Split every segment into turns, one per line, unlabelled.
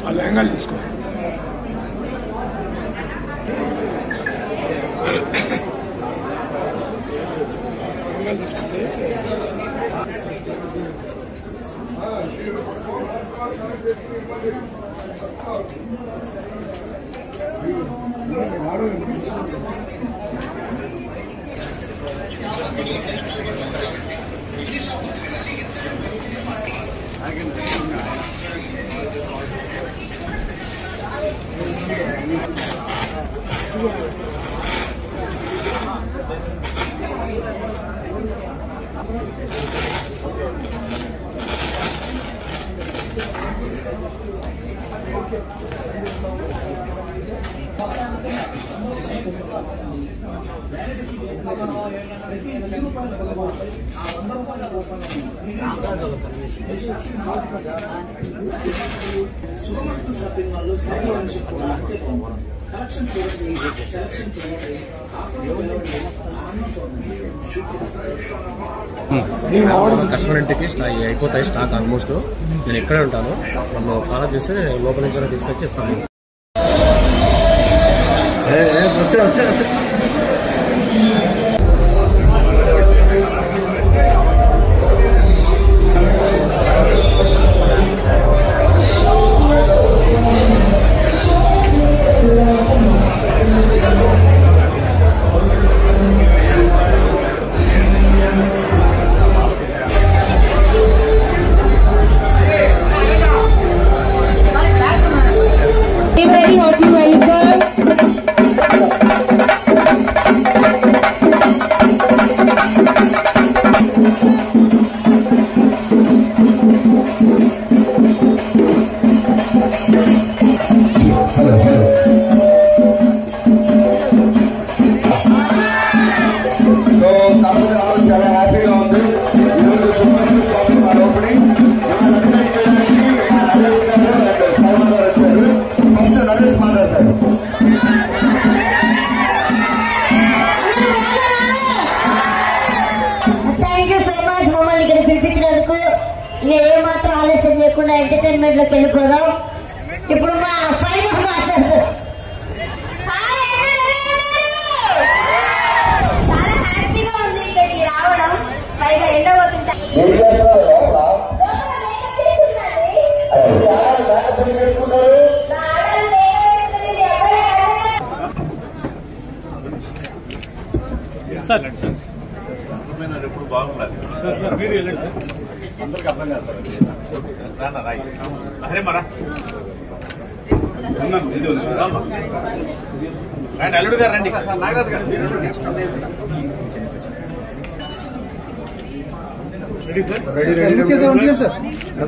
ఆ లెహంగాలు తీసుకో. తీసుకుంటే
శుభమస్తు షాపింగ్ మాల్ లో కలెక్షన్ చూడండి, సెలక్షన్ చేయండి.
కస్టమర్ ఇంటికి అయిపోతాయి స్టాక్ ఆల్మోస్ట్. నేను ఎక్కడే ఉంటాను, నన్ను ఫాలో చేస్తే లోపల నుంచి తీసుకొచ్చి ఇస్తాను.
చాలా హ్యాపీగా ఉంది. ఈరోజు శుభమస్తు షాపింగ్ మాల్ ఓపెనింగ్ అడ్వర్టైజ్ చేయడానికి మా నరేష్ గారు అండ్ సైమా గారు వచ్చారు. ఫస్ట్ నరేష్ మాట్లాడతారు.
థ్యాంక్ యూ సో మచ్ మమ్మల్ని ఇక్కడ పిలిపించినందుకు. ఇంకా ఏమాత్రం ఆలస్యం చేయకుండా ఎంటర్టైన్మెంట్ లోకి వెళ్ళిపోదాం. ఇప్పుడు మా సైమా మాట్లాడతారు.
చాలా హ్యాపీగా ఉంది ఇక్కడికి రావడం, పైగా ఎండ కొట్టింది.
ఎప్పుడు బాగుండాలి మీరు వెళ్ళండి సార్, అందరికి అర్థం కాదు సార్. రాయి అరే మరా రండి, అల్లుడు గారు రండి, నాగరాజు గారు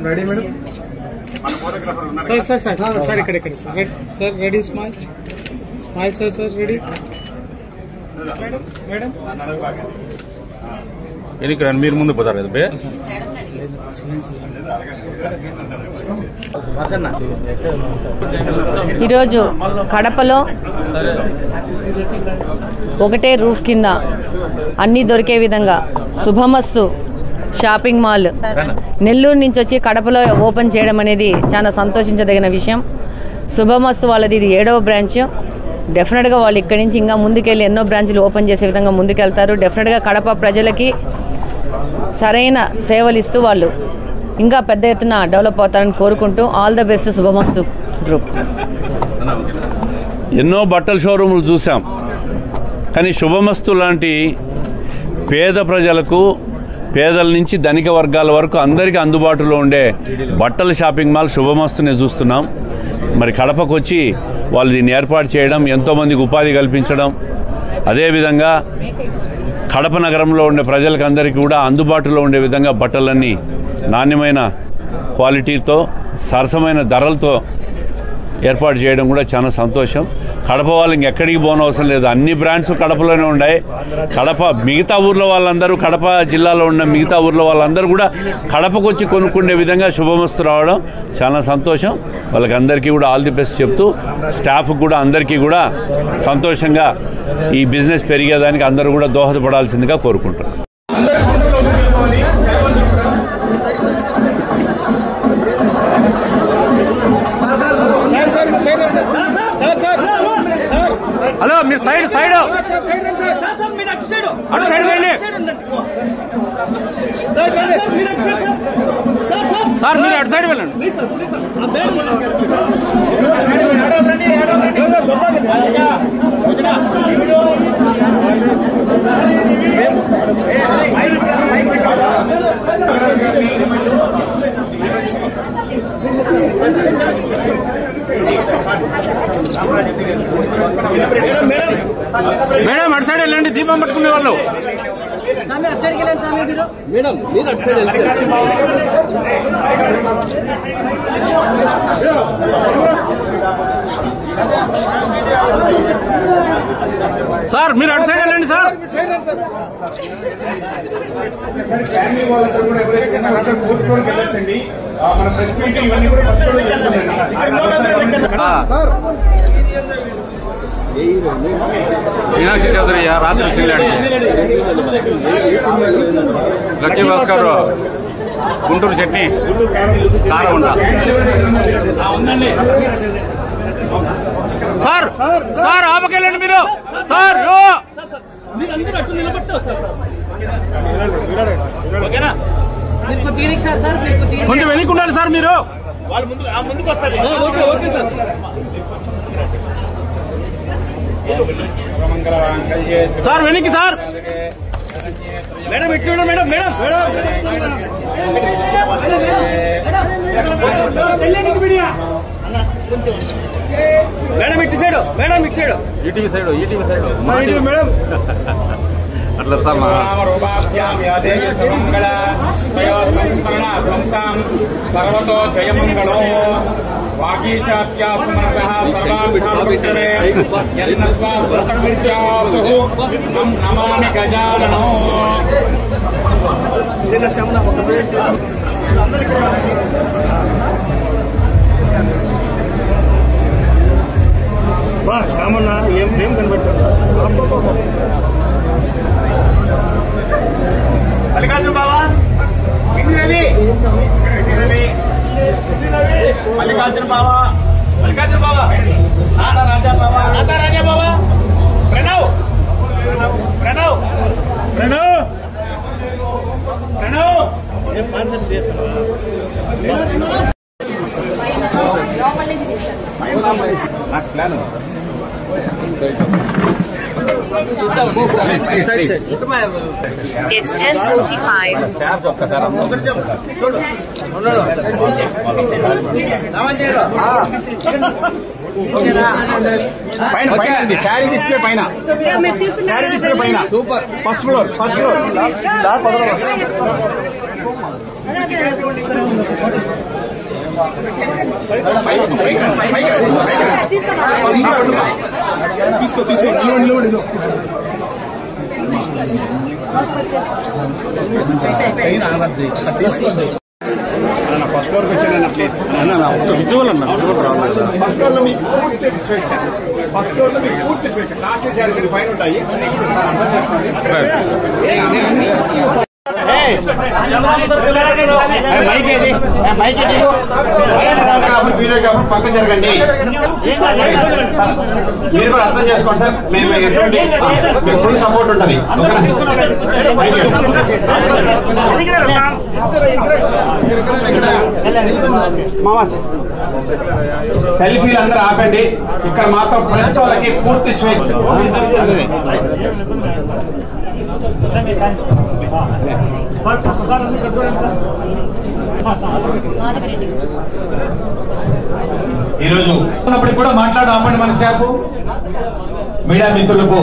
ready madam.
Sir sir sir sir ఇక్కడ ఇక్కడ sir sir ready smile smile sir sir ready madam
ఎనికి రండి, మీరు ముందు పోతారు కదా బే.
ఈరోజు కడపలో ఒకటే రూఫ్ కింద అన్నీ దొరికే విధంగా శుభమస్తు షాపింగ్ మాల్ నెల్లూరు నుంచి వచ్చి కడపలో ఓపెన్ చేయడం అనేది చాలా సంతోషించదగిన విషయం. శుభమస్తు వాళ్ళది ఇది 7వ బ్రాంచ్. డెఫినెట్గా వాళ్ళు ఇక్కడి నుంచి ఇంకా ముందుకెళ్ళి ఎన్నో బ్రాంచ్లు ఓపెన్ చేసే విధంగా ముందుకెళ్తారు. డెఫినెట్గా కడప ప్రజలకి సరైన సేవలు ఇస్తూ వాళ్ళు ఇంకా పెద్ద ఎత్తున డెవలప్ అవుతారని కోరుకుంటూ all the best Subhamastu group.
ఎన్నో బట్టల షోరూములు చూసాం, కానీ శుభమస్తు లాంటి పేద ప్రజలకు, పేదల నుంచి ధనిక వర్గాల వరకు అందరికీ అందుబాటులో ఉండే బట్టల షాపింగ్ మాల్ శుభమస్తునే చూస్తున్నాం. మరి కడపకు వచ్చి వాళ్ళు దీన్ని ఏర్పాటు చేయడం, ఎంతోమందికి ఉపాధి కల్పించడం, అదేవిధంగా కడప నగరంలో ఉండే ప్రజలకు అందరికీ కూడా అందుబాటులో ఉండే విధంగా బట్టలన్నీ నాణ్యమైన క్వాలిటీతో, సరసమైన ధరలతో ఏర్పాటు చేయడం కూడా చాలా సంతోషం. కడప వాళ్ళు ఇంకెక్కడికి పోనవసరం లేదు, అన్ని బ్రాండ్స్ కడపలోనే ఉన్నాయి. కడప మిగతా ఊర్లో వాళ్ళందరూ, కడప జిల్లాలో ఉన్న మిగతా ఊర్లో వాళ్ళందరూ కూడా కడపకు వచ్చి కొనుక్కునే విధంగా శుభమస్తు రావడం చాలా సంతోషం. వాళ్ళకి అందరికీ కూడా ఆల్ ది బెస్ట్ చెప్తూ, స్టాఫ్కి కూడా అందరికీ కూడా సంతోషంగా ఈ బిజినెస్ పెరిగేదానికి అందరూ కూడా దోహదపడాల్సిందిగా కోరుకుంటున్నాను.
సైడ్ సైడ్ అటు సైడ్ వెళ్ళి సార్ మీరు అటు సైడ్ వెళ్ళండి. మేడం అటు సైడ్ వెళ్ళండి, దీపం పట్టుకునే వాళ్ళు. మేడం మీరు అటు సైడ్ సార్ మీరు అటు సైడ్ వెళ్ళండి సార్.
ఫ్యామిలీ వాళ్ళందరూ కూడా ఎవరైతే కూర్చోడానికి వెళ్ళొచ్చండి. మన ప్రెస్ మీట్ ఇవన్నీ కూడా
మీనాక్షి చౌదరి రాత్రి చెల్లాడు. లక్కీ భాస్కర్ గుంటూరు చట్నీ కారం ఉండ. సార్ సార్ ఆపకెళ్ళండి మీరు. సార్ కొంచెం వెనక్కి ఉండాలి సార్ మీరు.
ముందుకు వస్తారు.
Okay sir. సార్ వెనక్కి సార్. మేడం ఇటు చూడండి. మేడం మేడం మేడం ఇటు సైడ్. మేడం ఇటు side. ETV side. ETV side madam. అట్లా సార్
సర్వతో జయమంగళం నమామి గజాననం.
రామన్న ఏం కనబెట్టారు. మల్లికార్జున బాబా రవి మల్లికార్జున బాబా మల్లికార్జున బాబా నాదా రాజా బాబా నాదా రాజా బాబా ప్రణవ్ ప్రణవ్ ప్రణవ్ ప్రణవ్ నాకు ప్లాన్
It's 10:45.
పైన శారీ డిస్ప్లే పైన శారీ డిస్ప్లే పైన సూపర్. ఫస్ట్ ఫ్లోర్ తీసుకో ఫస్ట్ ఫ్లోర్కి వచ్చానన్న ప్లీజ్.
విజువల్ అన్న విజువల్ రాలేదు.
ఫస్ట్ ఫ్లోర్ లో మీకు పూర్తి స్వేచ్ఛ. ఫస్ట్ ఫ్లోర్ లో మీకు పూర్తి స్వేచ్ఛ. కాస్ట్లీ శారీస్ పైన ఉంటాయి. అర్థం చేసుకోండి. వీడియో కాబట్టి పక్క జరగండి. మీరు కూడా అర్థం చేసుకోండి సార్. మేము ఎటువంటి ఫుల్ సపోర్ట్ ఉంటుంది. సెల్ఫీలు అందరూ ఆపండి. ఇక్కడ మాత్రం ప్రెస్ వాళ్ళకి పూర్తి స్వేచ్ఛ. ఈరోజు ఉన్నప్పటికీ కూడా ఆపండి. మన స్టాఫ్ మీడియా మిత్రులకు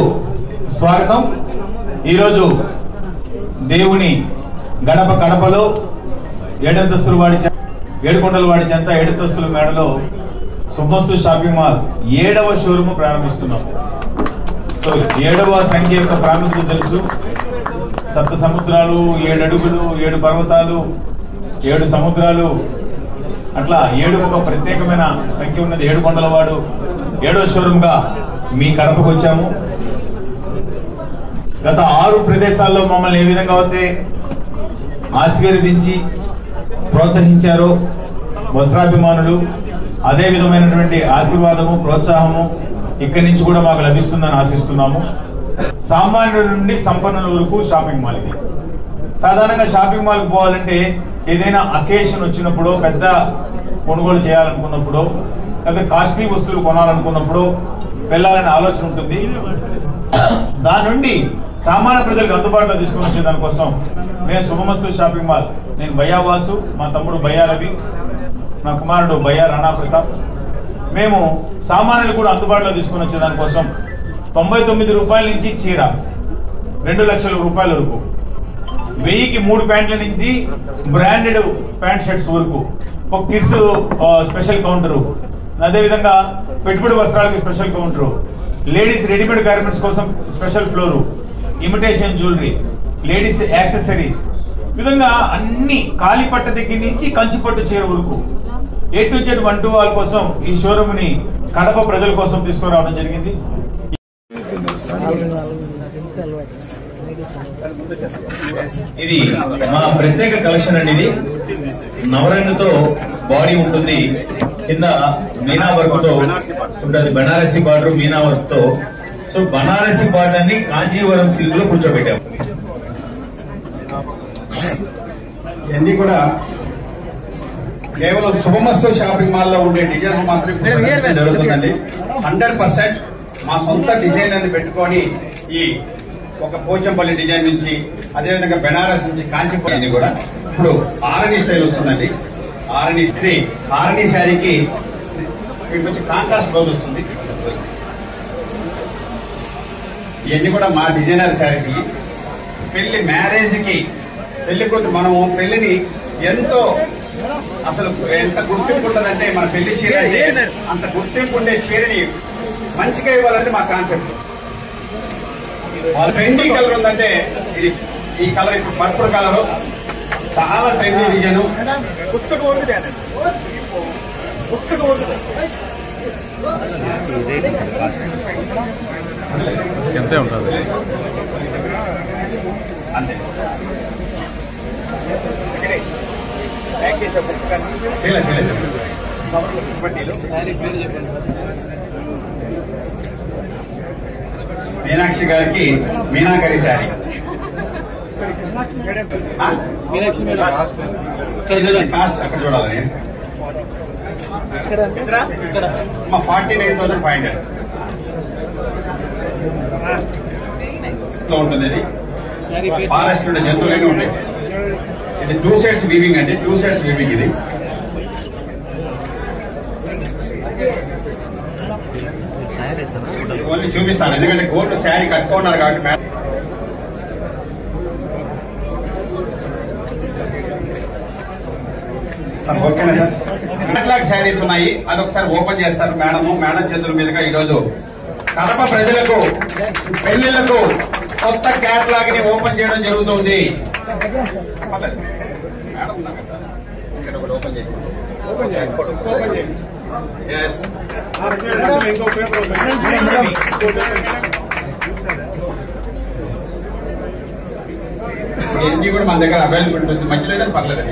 స్వాగతం. ఈరోజు దేవుని గడపలో ఏడంతస్తుల వాడి ఏడుకొండల వాడి చెంత ఏడంతస్తుల మేడలో సుమస్తు షాపింగ్ మాల్ 7వ షోరూమ్ ప్రారంభిస్తున్నాం. సో 7వ సంఖ్య యొక్క ప్రాముఖ్యత తెలుసు. సప్త సముద్రాలు, 7 అడుగులు, 7 పర్వతాలు, 7 సముద్రాలు, అట్లా 7 ఒక ప్రత్యేకమైన సంఖ్య ఉన్నది. ఏడుకొండలవాడు 7వ షోరూమ్గా మీ కడపకు వచ్చాము. గత 6 ప్రదేశాల్లో మమ్మల్ని ఏ విధంగా అయితే ఆశీర్వదించి ప్రోత్సహించారో వస్త్రాభిమానులు, అదే విధమైనటువంటి ఆశీర్వాదము, ప్రోత్సాహము
ఇక్కడి నుంచి కూడా మాకు లభిస్తుందని ఆశిస్తున్నాము. సామాన్యుల నుండి సంపన్నుల వరకు షాపింగ్ మాల్ ఇది. సాధారణంగా షాపింగ్ మాల్కి పోవాలంటే ఏదైనా అకేషన్ వచ్చినప్పుడు, పెద్ద కొనుగోలు చేయాలనుకున్నప్పుడు, లేదా కాస్ట్లీ వస్తువులు కొనాలనుకున్నప్పుడు వెళ్ళాలనే ఆలోచన ఉంటుంది. దాని నుండి సామాన్య ప్రజలకు అందుబాటులో తీసుకొని వచ్చే దానికోసం మేము శుభమస్తు షాపింగ్ మాల్, నేను బయ్యావాసు, మా తమ్ముడు బయ్యా రవి, నా కుమారుడు బయ్యా రాణా ప్రతాప్, మేము సామాన్యులు కూడా అందుబాటులో తీసుకొని వచ్చే దానికోసం 99 రూపాయల నుంచి చీర 2 లక్షల రూపాయల వరకు, 1000కి 3 ప్యాంట్ల నుంచి బ్రాండెడ్ ప్యాంట్ షర్ట్స్ వరకు, ఒక కిడ్స్ స్పెషల్ కౌంటరు, అదేవిధంగా పెట్టుబడి వస్త్రాలకి special counter, ladies readymade garments కోసం special floor, imitation jewellery, ladies accessories, విధంగా అన్ని కాలిపట్ట దగ్గర నుంచి కంచిపట్టు చీర వరకు A to Z 1 to all కోసం ఈ షోరూమ్ని కడప ప్రజల కోసం తీసుకురావడం జరిగింది.
ఇది మా ప్రత్యేక కలెక్షన్ అండి. ఇది నవరంగతో బాడీ ఉంటుంది, కింద మీనా వర్క్ తో ఉంటుంది, బనారసి బార్డర్ మీనా వర్క్ తో. సో బనారసి బార్డర్ ని కాంచీవరం సిల్క్ లో కూర్చోబెట్టాము.
ఇవన్నీ కూడా కేవలం శుభమస్తు షాపింగ్ మాల్ లో ఉండే డిజైన్స్ మాత్రమే జరుగుతుందండి. 100% మా సొంత డిజైనర్ని పెట్టుకొని ఈ ఒక పోచంపల్లి డిజైన్ నుంచి, అదేవిధంగా బెనారస్ నుంచి కాంచీపల్లి కూడా ఇప్పుడు ఆరణి స్టైల్ వస్తుందండి. ఆరణి శారీకి వీటికి వచ్చి కాంట్రాస్ట్ బ్లౌజ్ వస్తుంది. ఇవన్నీ కూడా మా డిజైనర్ శారీస్. పెళ్లి మ్యారేజ్ కి పెళ్లి కొద్ది మనము పెళ్లిని ఎంతో అసలు ఎంత గుర్తింపు ఉంటుందంటే, మన పెళ్లి చీర అంటే అంత గుర్తింపు ఉండే చీరని మంచిగా ఇవ్వాలంటే మా కాన్సెప్ట్. ట్రెండీ కలర్ ఉందంటే ఇది, ఈ కలర్ ఇప్పుడు పర్పుల్ కలర్ చాలా ట్రెండీ డిజైన్. పుస్తకం
ఎంతే ఉంటుంది
అంతే. మీనాక్షి గారికి మీనాకరి శారీ, కాస్ట్ అక్కడ చూడాలని మా 49,500 ఉంటుంది. ఇది ఫారెస్ట్ ఉండే జంతువులన్నీ ఉంటాయి. ఇది 2 sets వీవింగ్ అండి, 2 sets వీవింగ్. ఇది ఓన్లీ చూపిస్తాను, ఎందుకంటే గోల్డ్ శారీ కట్టుకున్నారు కాబట్టి. సార్ ఓకేనా సార్? క్యాటలాగ్ శారీస్ ఉన్నాయి, అదొకసారి ఓపెన్ చేస్తారు మేడం చేతుల మీదుగా. ఈరోజు కడప ప్రజలకు పెళ్లిళ్లకు కొత్త క్యాటలాగ్ ని ఓపెన్ చేయడం జరుగుతుంది. ఇవన్నీ కూడా మన దగ్గర అవైలబిలిటీ ఉంది, మధ్యలో పర్లేదు.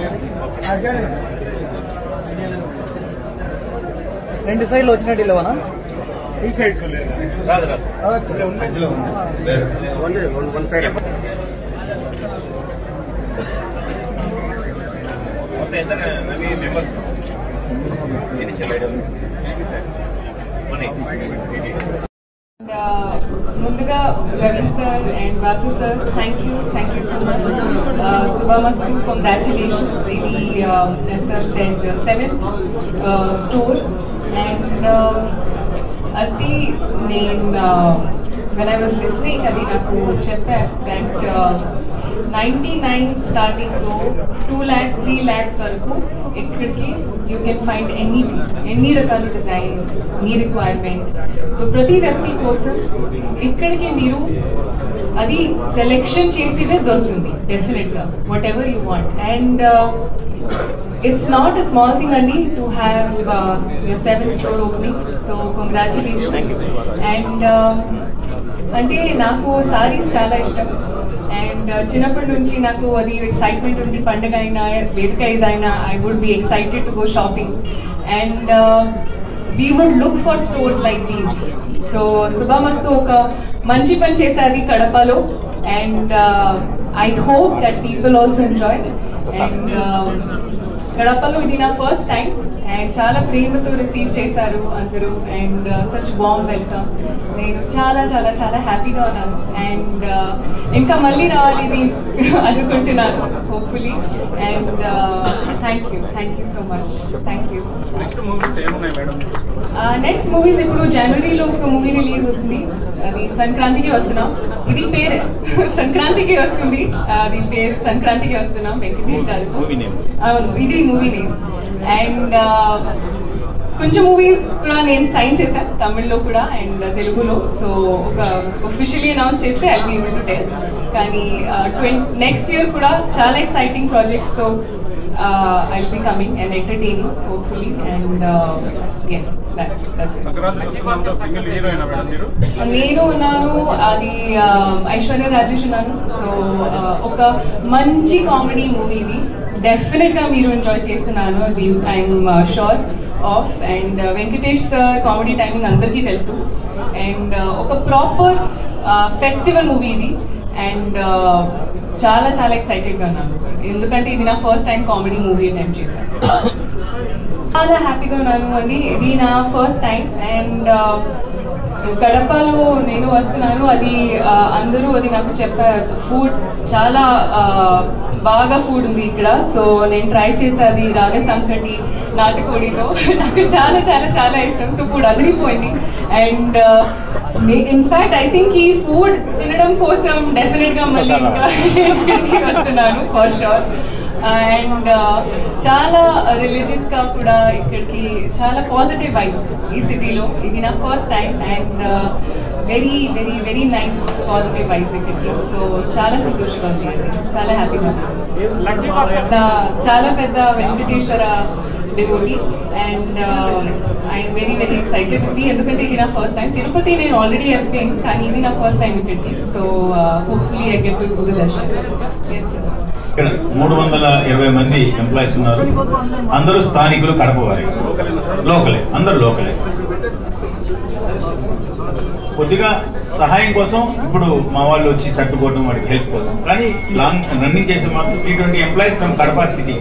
2 సైడ్లు వచ్చినట్టు ఇవ్వనా?
ఈ సైడ్ రాదు మధ్యలో
ముందుగా Ravi sir and Vasu sir thank you so much. Subhamastu, congratulations. ఇది sir said 7th store. And అది నేను when I was listening, అది నాకు చెప్పారు that 99 స్టార్టింగ్ తో 2 lakhs 3 lakhs వరకు ఇక్కడికి యూ కెన్ ఫైండ్ ఎన్ని రకాల డిజైన్స్ మీ రిక్వైర్మెంట్. సో ప్రతి వ్యక్తి కోసం ఇక్కడికి మీరు అది సెలెక్షన్ చేసిదే దొరుకుతుంది డెఫినెట్గా, what ever you want. And it's not a small thing only to have your 7th store opening, so congratulations. And అంటే నాకు సారీస్ చాలా ఇష్టం, అండ్ చిన్నప్పటి నుంచి నాకు అది ఎక్సైట్మెంట్ ఉంది. పండుగ అయినా వేదిక ఏదైనా I would be excited to go shopping. And we would look for stores like these. So Subhamastu oka manchi pan chesadi Kadapalo, and I hope that people also enjoyed. And Kadapalo idi na first time, and చాలా ప్రేమతో receive చేశారు అందరూ, and such warm welcome. నేను చాలా చాలా చాలా హ్యాపీగా ఉన్నాను, అండ్ ఇంకా మళ్ళీ రావాలని అనుకుంటున్నాను hopefully. And thank you so much. Thank you. Next movies ఇప్పుడు జనవరిలో ఒక మూవీ రిలీజ్ అవుతుంది, అది సంక్రాంతికి వస్తున్నాం. ఇది పేరు సంక్రాంతికి వస్తుంది, అది పేరు సంక్రాంతికి వస్తున్నాం, వెంకటేష్ గారు. అవును, ఇది మూవీ నేమ్. అండ్ కొంచెం మూవీస్ కూడా నేను సైన్ చేశాను తమిళ్లో కూడా అండ్ తెలుగులో. సో ఒక ఒఫిషియలీ అనౌన్స్ చేస్తే I be able to tell. కానీ నెక్స్ట్ ఇయర్ కూడా చాలా ఎక్సైటింగ్ ప్రాజెక్ట్స్తో I will be coming and entertaining hopefully. And yes, that's it. నేను ఉన్నాను, అది ఐశ్వర్య రాజేష్ ఉన్నాను. సో ఒక మంచి కామెడీ మూవీ ఇది, డెఫినెట్గా మీరు ఎంజాయ్ చేస్తున్నాను, అది I'm sure of. And Venkatesh sir comedy timing అందరికీ తెలుసు. అండ్ ఒక ప్రాపర్ ఫెస్టివల్ మూవీ ఇది, అండ్ చాలా చాలా ఎక్సైటెడ్గా ఉన్నాను సార్, ఎందుకంటే ఇది నా first time comedy movie attempt చేశాను. చాలా హ్యాపీగా ఉన్నాను అండి, ఇది నా ఫస్ట్ టైం. అండ్ కడపలో నేను వస్తున్నాను, అది అందరూ అది నాకు చెప్పారు, ఫుడ్ చాలా బాగా ఫుడ్ ఉంది ఇక్కడ. సో నేను ట్రై చేసేది రాగ సంకటి నాటుకోడితో, నాకు చాలా చాలా చాలా ఇష్టం. సో ఫుడ్ అదిరిపోయింది. అండ్ ఇన్ఫ్యాక్ట్ ఐ థింక్ ఈ ఫుడ్ తినడం కోసం డెఫినెట్గా మళ్ళీ ఇక్కడికి వస్తున్నాను ఫర్ షూర్. అండ్ చాలా రిలీజియస్గా కూడా ఇక్కడికి చాలా పాజిటివ్ వైబ్స్ ఈ సిటీలో, ఇది నా first time. And very very very nice positive vibes ఇక్కడికి. సో చాలా సంతోషంగా ఉంది, చాలా హ్యాపీగా ఉంది. చాలా పెద్ద Venkateswara devotee, and I'm very very excited to see, ఎందుకంటే ఇది నా ఫస్ట్ టైం. తిరుపతి నేను ఆల్రెడీ వెళ్ళిపోయాను, కానీ ఇది నా ఫస్ట్ టైం ఇక్కడికి. So hopefully I get to do the darshan. Yes sir.
ఇక్కడ 320 మంది ఎంప్లాయీస్ ఉన్నారు, అందరూ స్థానికులు, కడప వారి, లోకలే, అందరూ లోకలే. కొద్దిగా సహాయం కోసం ఇప్పుడు మా వాళ్ళు వచ్చి సర్దుకోవడం, వాడికి హెల్ప్ కోసం, కానీ లాంగ్ రన్నింగ్ చేసే మాత్రం 320 ఎంప్లాయీస్ ఫ్రమ్ కడప సిటీ.